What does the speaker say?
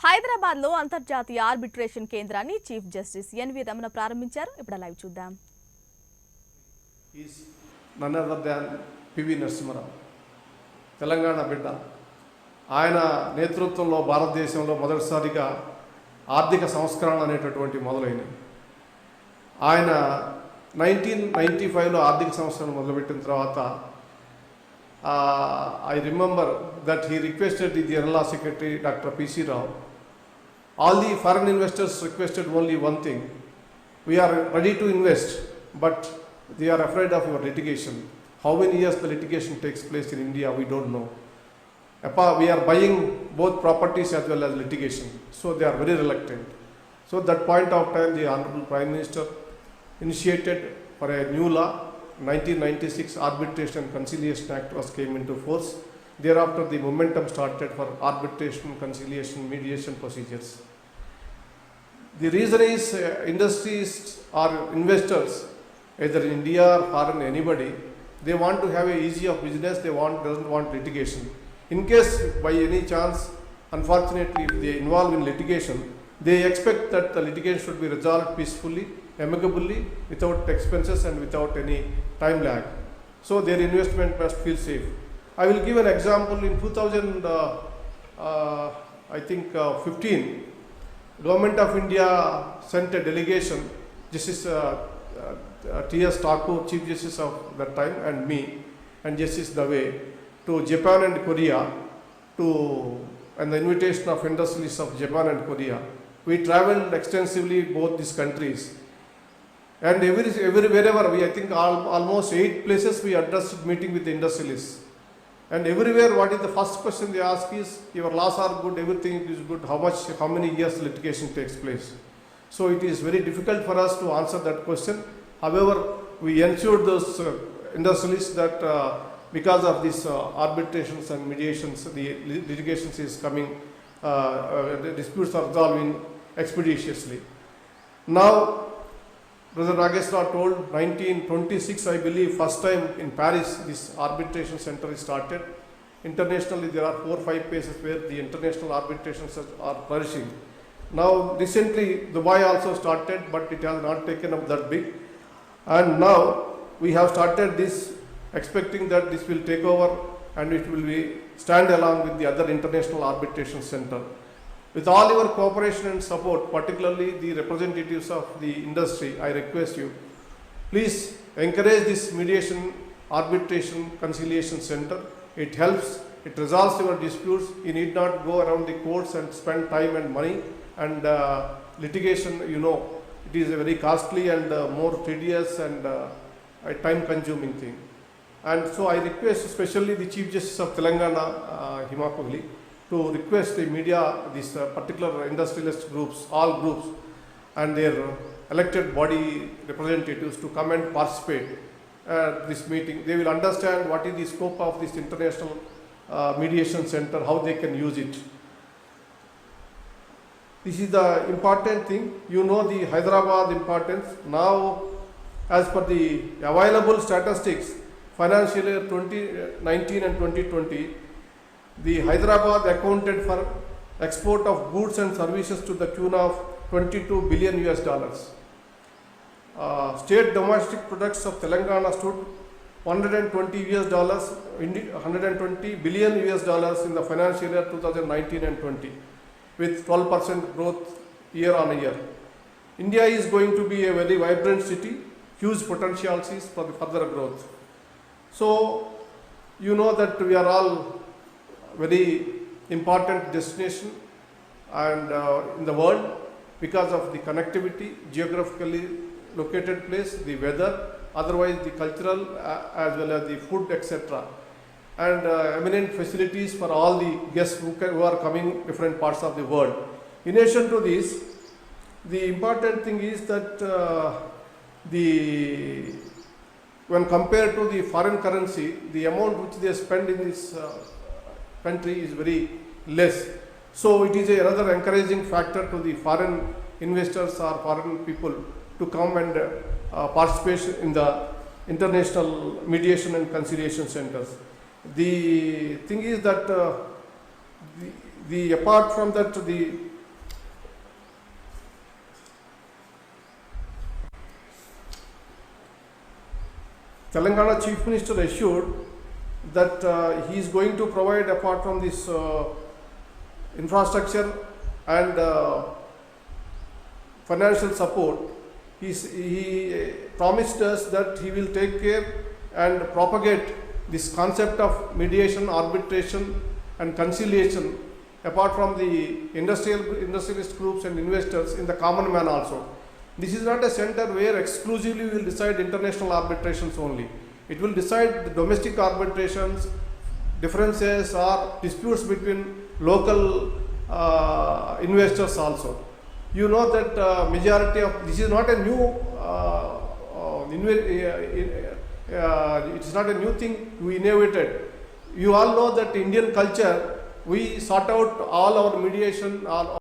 హైదరాబాద్ లో అంతర్జాతీయ ఆర్బిట్రేషన్ కేంద్రాన్ని చీఫ్ జస్టిస్ ఎన్వి రమణ ప్రారంభించారు. ఇప్పుడు లైవ్ చూద్దాం. Is none other than PV Narasimha Rao, Telangana బిడ్డ. ఆయన నేతృత్వంలో భారతదేశంలో మొదటిసారిగా ఆర్థిక సంస్కరణ అనేటటువంటి మొదలైనవి. ఆయన 1995లో ఆర్థిక సంస్కరణ మొదలుపెట్టిన తర్వాత I remember that he requested the General Secretary Dr. P.C. Rao. All the foreign investors requested only one thing: we are ready to invest, but they are afraid of your litigation. How many years the litigation takes place in India, we don't know. We are buying both properties as well as litigation, so they are very reluctant. So at that point of time, the Honorable Prime Minister initiated for a new law. 1996 Arbitration and Conciliation Act came into force. Thereafter, the momentum started for arbitration, conciliation, mediation procedures. The reason is industries or investors, either in India or foreign, anybody, they want to have a easy of business. They doesn't want litigation. In case by any chance, unfortunately, if they involve in litigation, they expect that the litigation should be resolved peacefully, amicably, without expenses and without any time lag. So their investment must feel safe. I will give an example. In 2015, Government of India sent a delegation, Justice T.S. Thakur, Chief Justice of that time, and me, and Justice Dave, to Japan and Korea, and the invitation of industrialists of Japan and Korea. We travelled extensively both these countries. And wherever I think almost 8 places we addressed meeting with the industrialists. And everywhere, what is the first question they ask is, your laws are good, everything is good, how many years litigation takes place? So it is very difficult for us to answer that question. However, we ensured those industrialists that because of these arbitrations and mediations, the litigations is coming, the disputes are resolving expeditiously. Now, Brother Nagesh Rao told 1926, I believe, first time in Paris this arbitration center is started. Internationally, there are 4 or 5 places where the international arbitrations are flourishing. Now, recently, Dubai also started, but it has not taken up that big. And now, we have started this, expecting that this will take over and it will stand along with the other international arbitration center. With all your cooperation and support, particularly the representatives of the industry, I request you, please encourage this mediation, arbitration, conciliation center. It helps, it resolves your disputes. You need not go around the courts and spend time and money. And litigation, it is a very costly and more tedious and a time-consuming thing. And so I request especially the Chief Justice of Telangana, Hima Kohli, to request the media, these particular industrialist groups, all groups, and their elected body representatives to come and participate at this meeting. They will understand what is the scope of this international mediation center, how they can use it. This is the important thing. You know the Hyderabad importance. Now, as per the available statistics, financial year 2019 and 2020, the Hyderabad accounted for export of goods and services to the tune of $22 billion. State domestic products of Telangana stood $120 billion in the financial year 2019 and 20, with 12% growth year on year. India is going to be a very vibrant city, huge potentials for the further growth. So, you know that we are all very important destination and in the world because of the connectivity, geographically located place, the weather, otherwise the cultural as well as the food, etc. And eminent facilities for all the guests who are coming different parts of the world. In addition to this, the important thing is that when compared to the foreign currency, the amount which they spend in this country is very less. So it is another encouraging factor to the foreign investors or foreign people to come and participate in the international mediation and conciliation centers. The thing is that the apart from that, the Telangana Chief Minister assured that he is going to provide, apart from this infrastructure and financial support, he promised us that he will take care and propagate this concept of mediation, arbitration and conciliation apart from the industrialist groups and investors in the common man also. This is not a center where exclusively we will decide international arbitrations only. It will decide the domestic arbitrations, differences or disputes between local investors also. You know that majority of this is not a new it is not a new thing we innovated. You all know that Indian culture, we sort out all our mediation, all